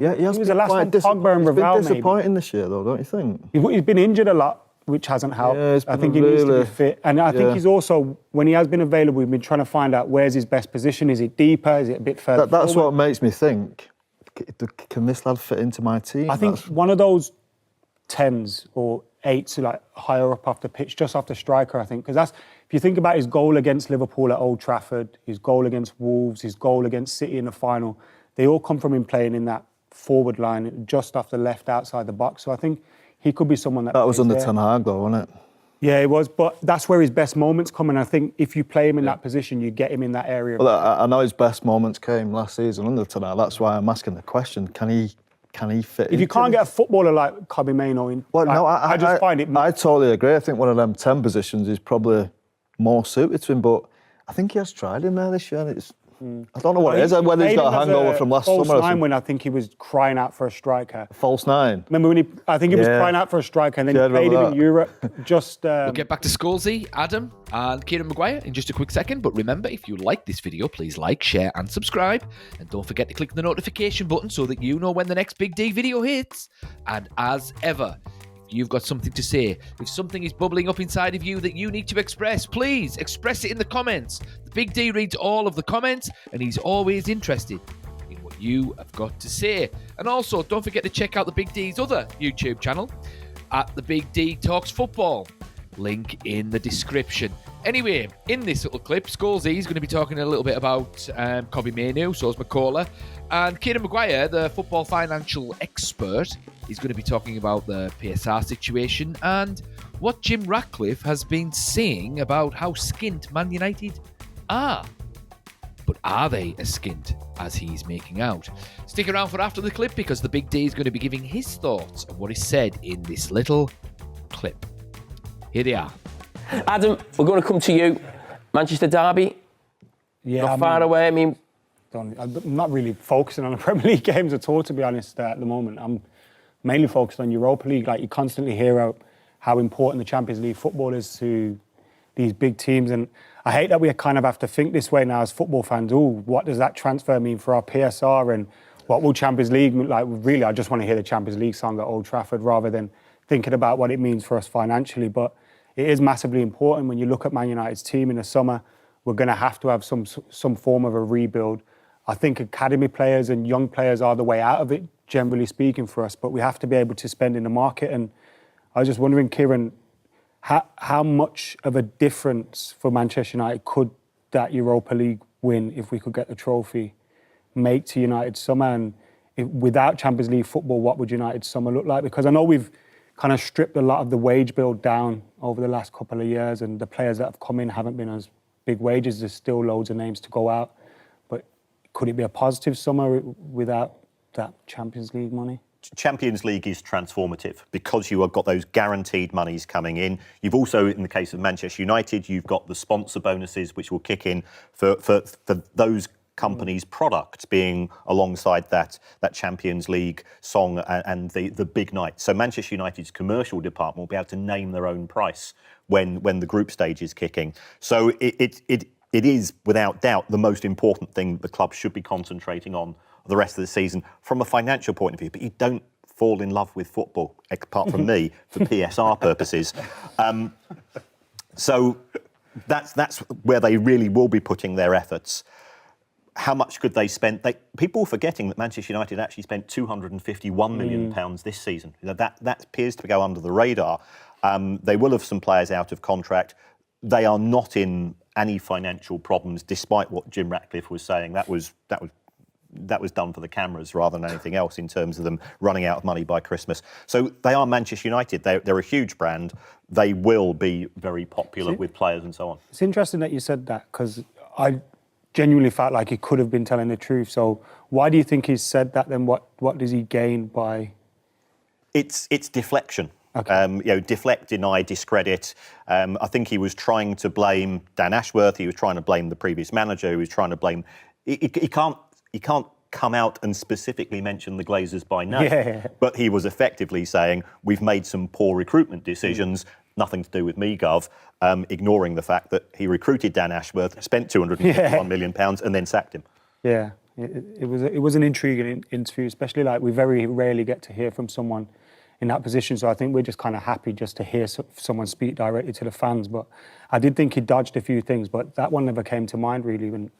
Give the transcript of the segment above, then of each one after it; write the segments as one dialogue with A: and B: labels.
A: Yeah, he
B: was the last one, Pogba and Ravel,
A: He's been disappointing this year, though, don't you think?
B: He's been injured a lot, which hasn't helped.
A: Yeah,
B: I think he needs to be fit. And I think he's also, when he has been available, we've been trying to find out where's his best position. Is it deeper? Is it a bit further
A: That's
B: forward?
A: what makes me think, can this lad fit into my team?
B: I think one of those 10s or 8s, like higher up off the pitch, just off the striker, I think. Because that's, if you think about his goal against Liverpool at Old Trafford, his goal against Wolves, his goal against City in the final, they all come from him playing in that forward line, just off the left outside the box. So I think he could be someone that
A: was under
B: there.
A: Ten Hag, though, wasn't it?
B: Yeah, it was, but that's where his best moments come. And I think if you play him in that position, you get him in that area.
A: Well, I know his best moments came last season under Ten Hag. That's why I'm asking the question: Can he fit?
B: If you can't get a footballer like Kobbie Mainoo in,
A: well, no,
B: I just find it.
A: I totally agree. I think one of them 10 positions is probably more suited to him. But I think he has tried him there this year. And it's I don't know what it is. Whether he's got a hangover from last summer.
B: False nine when I think he was crying out for a striker.
A: False nine.
B: Remember when I think he was crying out for a striker, and then he played him in Europe. Just
C: we'll get back to Scholesy, Adam, and Kieran Maguire in just a quick second. But remember, if you like this video, please like, share, and subscribe. And don't forget to click the notification button so that you know when the next Big D video hits. And as ever, you've got something to say, if something is bubbling up inside of you that you need to express, please express it in the comments. The Big D reads all of the comments, and he's always interested in what you have got to say. And also, don't forget to check out the Big D's other YouTube channel at The Big D Talks Football. Link in the description. Anyway, in this little clip, Scholesy is going to be talking a little bit about Kobbie Mainoo, so is McKola. And Kieran Maguire, the football financial expert, is going to be talking about the PSR situation and what Jim Ratcliffe has been saying about how skint Man United are. But are they as skint as he's making out? Stick around for after the clip, because the Big D is going to be giving his thoughts on what is said in this little clip. Here they are.
D: Adam, we're going to come to you. Manchester derby.
B: Yeah,
D: not far away. I mean,
B: I'm not really focusing on the Premier League games at all, to be honest, at the moment. I'm mainly focused on Europa League. Like, you constantly hear how important the Champions League football is to these big teams. And I hate that we kind of have to think this way now as football fans. Oh, what does that transfer mean for our PSR? And what will Champions League like? Really, I just want to hear the Champions League song at Old Trafford rather than thinking about what it means for us financially. But it is massively important. When you look at Man United's team in the summer, we're going to have have some form of a rebuild. I think academy players and young players are the way out of it, generally speaking, for us. But we have to be able to spend in the market. And I was just wondering, Kieran, how much of a difference for Manchester United could that Europa League win, if we could get the trophy, make to United's summer? And without Champions League football, what would United's summer look like? Because I know we've kind of stripped a lot of the wage bill down over the last couple of years, and the players that have come in haven't been as big wages. There's still loads of names to go out. But could it be a positive summer without that Champions League money?
E: Champions League is transformative because you have got those guaranteed monies coming in. You've also, in the case of Manchester United, you've got the sponsor bonuses which will kick in for those companies' products being alongside that Champions League song and the big night. So Manchester United's commercial department will be able to name their own price when the group stage is kicking. So it is without doubt the most important thing the club should be concentrating on the rest of the season from a financial point of view. But you don't fall in love with football, apart from me, for PSR purposes. So that's where they really will be putting their efforts. How much could they spend? People are forgetting that Manchester United actually spent £251 million this season. That appears to go under the radar. They will have some players out of contract. They are not in any financial problems, despite what Jim Ratcliffe was saying. That was done for the cameras rather than anything else in terms of them running out of money by Christmas. So they are Manchester United. They're a huge brand. They will be very popular with players and so on.
B: It's interesting that you said that, because I genuinely felt like he could have been telling the truth. So why do you think he's said that then? What does he gain by?
E: It's deflection.
B: Okay.
E: Deflect, deny, discredit. I think he was trying to blame Dan Ashworth. He was trying to blame the previous manager. He was trying to blame. He can't come out and specifically mention the Glazers by name. But he was effectively saying, we've made some poor recruitment decisions. Nothing to do with me, Gov, ignoring the fact that he recruited Dan Ashworth, spent £251 million and then sacked him.
B: Yeah. It was an intriguing interview, especially like we very rarely get to hear from someone in that position. So I think we're just kind of happy just to hear someone speak directly to the fans. But I did think he dodged a few things, but that one never came to mind really when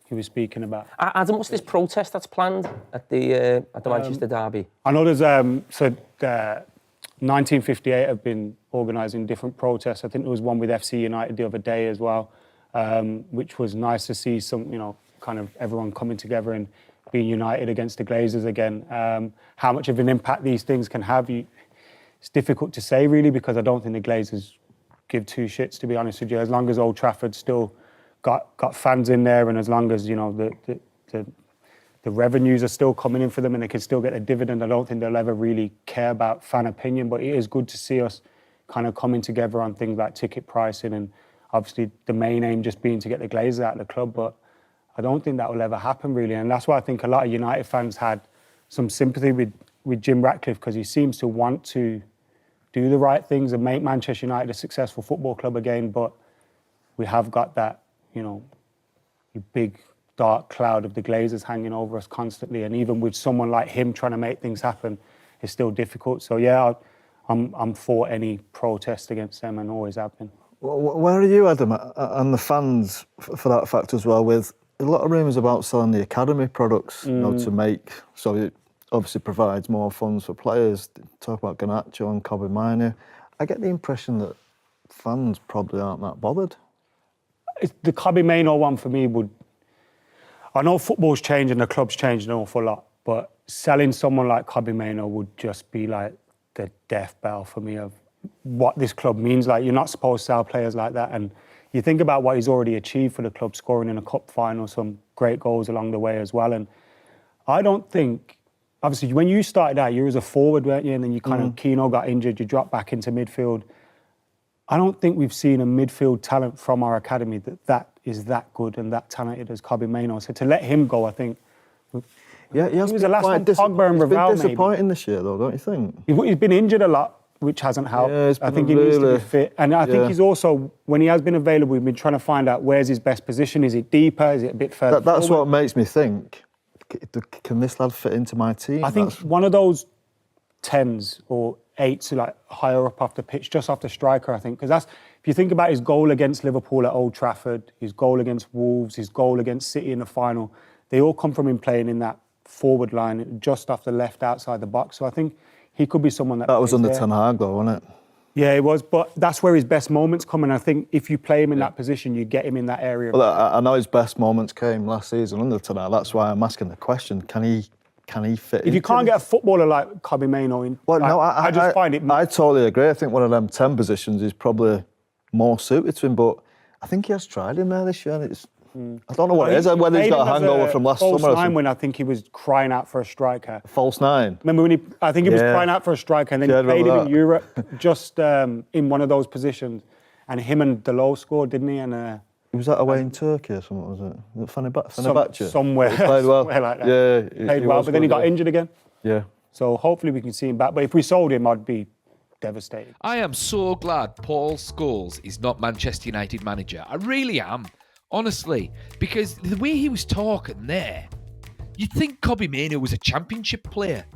B: he was speaking about.
D: Adam, what's this protest that's planned at the Manchester derby?
B: I know there's 1958 have been organising different protests. I think there was one with FC United the other day as well, which was nice to see some, kind of everyone coming together and being united against the Glazers again. How much of an impact these things can have, it's difficult to say really, because I don't think the Glazers give two shits, to be honest with you. As long as Old Trafford still got fans in there, and as long as the revenues are still coming in for them and they can still get a dividend, I don't think they'll ever really care about fan opinion. But it is good to see us kind of coming together on things like ticket pricing, and obviously the main aim just being to get the Glazers out of the club. But I don't think that will ever happen really, and that's why I think a lot of United fans had some sympathy with Jim Ratcliffe, because he seems to want to do the right things and make Manchester United a successful football club again. But we have got that, big dark cloud of the Glazers hanging over us constantly, and even with someone like him trying to make things happen, it's still difficult. So yeah, I'm for any protest against them and always have been.
A: Where are you, Adam, and the fans for that fact as well, with a lot of rumours about selling the academy products, to make, so it obviously provides more funds for players. Talk about Garnacho and Kobbie Mainoo. I get the impression that fans probably aren't that bothered.
B: The Kobbie Mainoo one for me would, I know football's changed and the club's changed an awful lot, but selling someone like Kobbie Mainoo would just be like the death bell for me of what this club means. Like, you're not supposed to sell players like that. And you think about what he's already achieved for the club, scoring in a cup final, some great goals along the way as well. And I don't think, obviously, when you started out, you were as a forward, weren't you? And then you kind of, Keano got injured, you dropped back into midfield. I don't think we've seen a midfield talent from our academy that is that good and that talented as Kobbie Mainoo. So to let him go, I think...
A: Yeah, he
B: was the last one, Pogba and Ravel,
A: He's been disappointing this year, though, don't you think?
B: He's been injured a lot, which hasn't helped.
A: Yeah,
B: I think he needs to be fit. And I think he's also, when he has been available, we've been trying to find out where's his best position. Is it deeper? Is it a bit further
A: That's
B: forward?
A: what makes me think, can this lad fit into my team?
B: I think one of those 10s or 8s, like higher up off the pitch, just off the striker, I think. Because that's, if you think about his goal against Liverpool at Old Trafford, his goal against Wolves, his goal against City in the final, they all come from him playing in that forward line, just off the left outside the box. So I think he could be someone that
A: was under
B: there.
A: Ten Hag, though, wasn't it?
B: Yeah, it was, but that's where his best moments come. And I think if you play him in that position, you get him in that area.
A: Well, I know his best moments came last season under Ten Hag. That's why I'm asking the question: Can he fit?
B: If you can't get a footballer like Kobbie Mainoo in,
A: well, no,
B: I just find it.
A: I totally agree. I think one of them 10 positions is probably more suited to him. But I think he has tried him there this year, and it's. I don't know what it is. Whether he's got a hangover from last summer.
B: False nine, when I think he was crying out for a striker.
A: False nine.
B: Remember when I think he was crying out for a striker, and then he played him in Europe, just in one of those positions, and him and Delo scored, didn't he? And
A: was that away in Turkey or something? Was it Fenerbahce?
B: Somewhere.
A: He played well.
B: Somewhere like that.
A: Yeah,
B: he played well, but then he got injured again.
A: Yeah.
B: So hopefully we can see him back. But if we sold him, I'd be devastated.
C: I am so glad Paul Scholes is not Manchester United manager. I really am. Honestly, because the way he was talking there, you'd think Kobbie Mainoo was a championship player.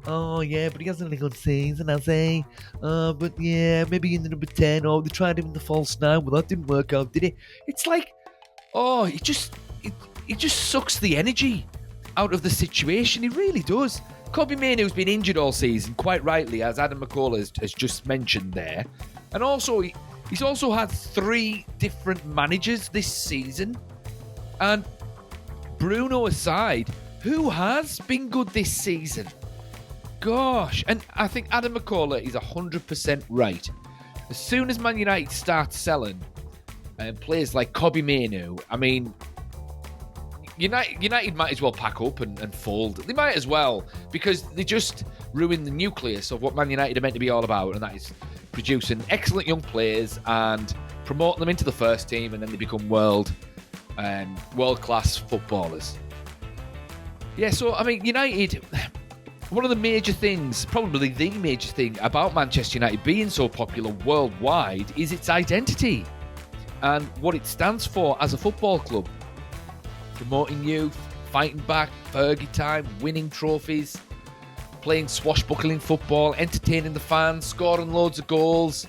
C: Oh, yeah, but he hasn't had a good season, has he? But yeah, maybe in the number 10. Oh, they tried him in the false 9. Well, that didn't work out, did it? It's like, it just sucks the energy out of the situation. He really does. Kobbie Mainoo's been injured all season, quite rightly, as Adam McKola has just mentioned there. And also, he's also had 3 different managers this season. And Bruno aside, who has been good this season? Gosh. And I think Adam McKola is 100% right. As soon as Man United starts selling players like Kobbie Mainoo, I mean, United might as well pack up and fold. They might as well, because they just ruin the nucleus of what Man United are meant to be all about, and that is producing excellent young players and promoting them into the first team, and then they become world-class footballers. Yeah, so, I mean, United, one of the major things, probably the major thing about Manchester United being so popular worldwide is its identity and what it stands for as a football club. Promoting youth, fighting back, Fergie time, winning trophies, playing swashbuckling football, entertaining the fans, scoring loads of goals.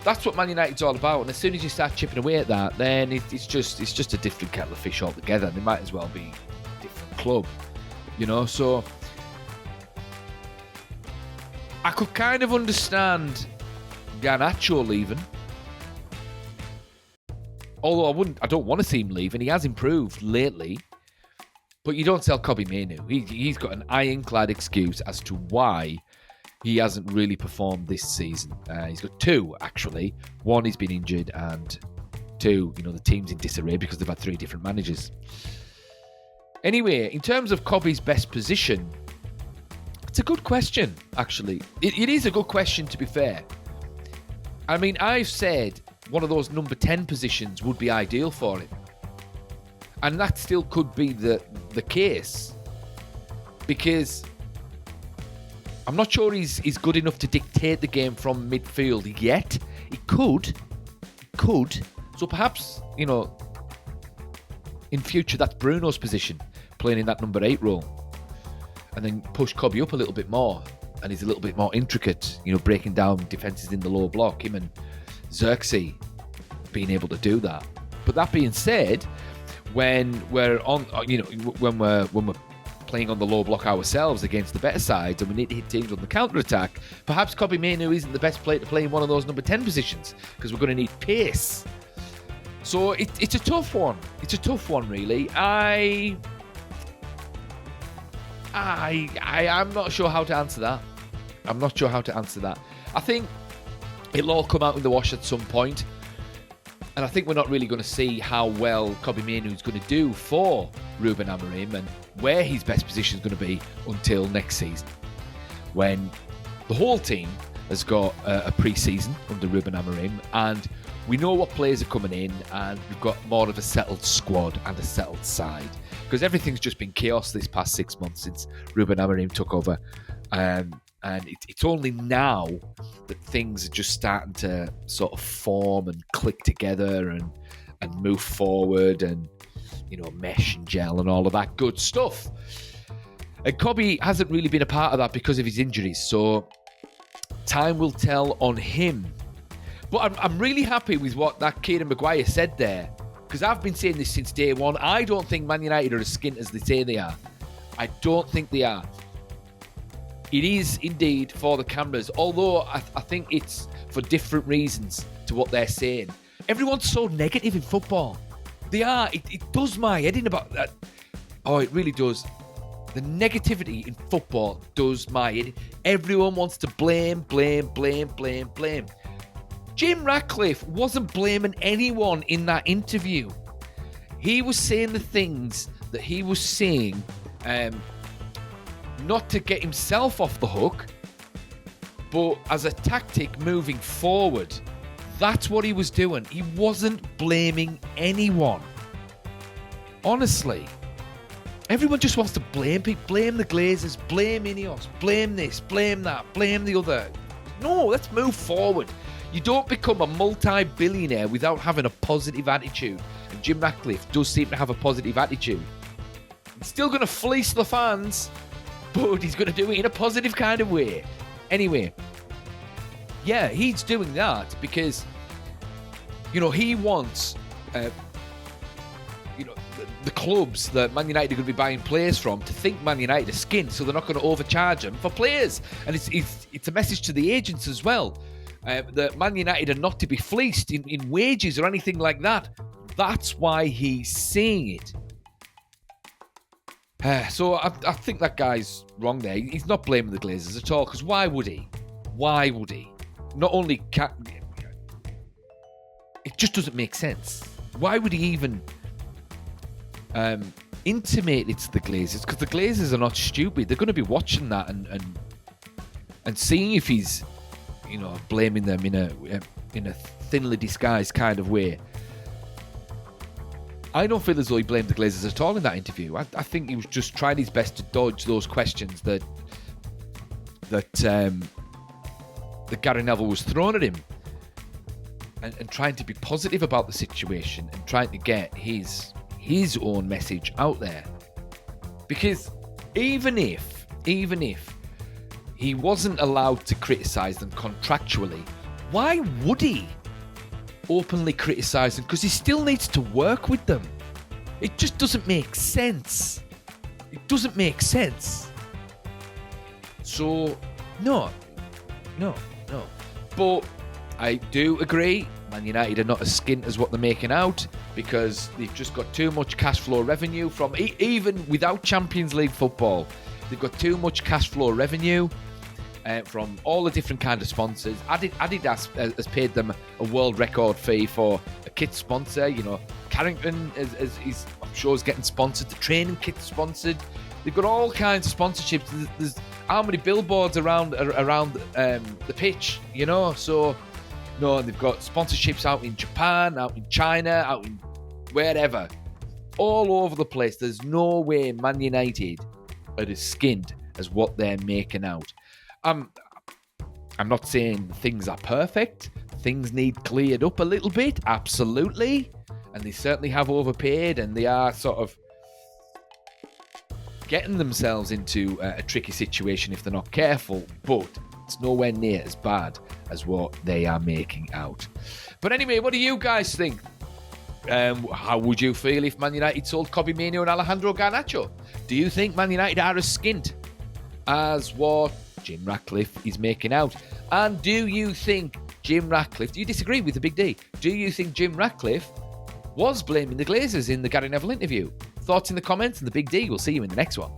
C: That's what Man United's all about. And as soon as you start chipping away at that, then it's just a different kettle of fish altogether. They might as well be a different club, you know. So I could kind of understand Garnacho leaving. Although I don't want to see him leave, and he has improved lately. But you don't sell Kobbie Mainoo. He's got an ironclad excuse as to why he hasn't really performed this season. He's got two, actually. One, he's been injured, and two, the team's in disarray because they've had 3 different managers. Anyway, in terms of Kobbie's best position, it's a good question, actually. It is a good question, to be fair. I mean, I've said one of those number 10 positions would be ideal for him. And that still could be the case. Because I'm not sure he's good enough to dictate the game from midfield yet. He could. So perhaps, in future, that's Bruno's position, playing in that number 8 role. And then push Kobbie up a little bit more. And he's a little bit more intricate, breaking down defences in the low block. Him and Xerxes being able to do that. But that being said, when we're on, when we're playing on the low block ourselves against the better sides and we need to hit teams on the counter-attack, perhaps Kobbie Mainoo isn't the best player to play in one of those number 10 positions because we're going to need pace. So it's a tough one. It's a tough one, really. I'm not sure how to answer that. I think it'll all come out in the wash at some point. And I think we're not really going to see how well Kobbie Mainoo is going to do for Ruben Amorim and where his best position is going to be until next season, when the whole team has got a pre-season under Ruben Amorim and we know what players are coming in and we've got more of a settled squad and a settled side, because everything's just been chaos this past 6 months since Ruben Amorim took over. And it's only now that things are just starting to sort of form and click together and move forward and, mesh and gel and all of that good stuff. And Kobbie hasn't really been a part of that because of his injuries, so time will tell on him. But I'm really happy with what that Kieran Maguire said there, because I've been saying this since day one. I don't think Man United are as skint as they say they are. I don't think they are. It is indeed for the cameras, although I think it's for different reasons to what they're saying. Everyone's so negative in football. They are. It does my head in about that. Oh, it really does. The negativity in football does my head. Everyone wants to blame. Jim Ratcliffe wasn't blaming anyone in that interview. He was saying the things that he was saying, not to get himself off the hook, but as a tactic moving forward. That's what he was doing. He wasn't blaming anyone. Honestly. Everyone just wants to blame people. Blame the Glazers, blame Ineos, blame this, blame that, blame the other. No, let's move forward. You don't become a multi-billionaire without having a positive attitude. And Jim Ratcliffe does seem to have a positive attitude. He's still going to fleece the fans, but he's going to do it in a positive kind of way. Anyway, yeah, he's doing that because, he wants, the clubs that Man United are going to be buying players from to think Man United are skint, so they're not going to overcharge them for players. And it's a message to the agents as well, that Man United are not to be fleeced in wages or anything like that. That's why he's saying it. So I think that guy's wrong there. He's not blaming the Glazers at all, because why would he? Not only it just doesn't make sense. Why would he even intimate it to the Glazers? Because the Glazers are not stupid. They're going to be watching that and seeing if he's, blaming them in a thinly disguised kind of way. I don't feel as though he blamed the Glazers at all in that interview. I think he was just trying his best to dodge those questions that Gary Neville was throwing at him, and trying to be positive about the situation and trying to get his his own message out there. Because even if he wasn't allowed to criticise them contractually, why would he openly criticise them? Because he still needs to work with them. It just doesn't make sense. It doesn't make sense. So, no. But I do agree, Man United are not as skint as what they're making out, because they've just got too much cash flow revenue from, even without Champions League football, they've got too much cash flow revenue from all the different kind of sponsors. Adidas has paid them a world record fee for a kit sponsor. You know, Carrington is I'm sure is getting sponsored. The training kit sponsored. They've got all kinds of sponsorships. There's how many billboards around the pitch, you know? So, no, they've got sponsorships out in Japan, out in China, out in wherever. All over the place. There's no way Man United are as skinned as what they're making out. I'm not saying things are perfect. Things need cleared up a little bit, absolutely. And they certainly have overpaid, and they are sort of getting themselves into a tricky situation if they're not careful, but it's nowhere near as bad as what they are making out. But anyway, what do you guys think? How would you feel if Man United sold Kobbie Mainoo and Alejandro Garnacho? Do you think Man United are as skint as what Jim Ratcliffe is making out? And do you think Jim Ratcliffe, do you disagree with the Big D? Do you think Jim Ratcliffe was blaming the Glazers in the Gary Neville interview? Thoughts in the comments, and the Big D will see you in the next one.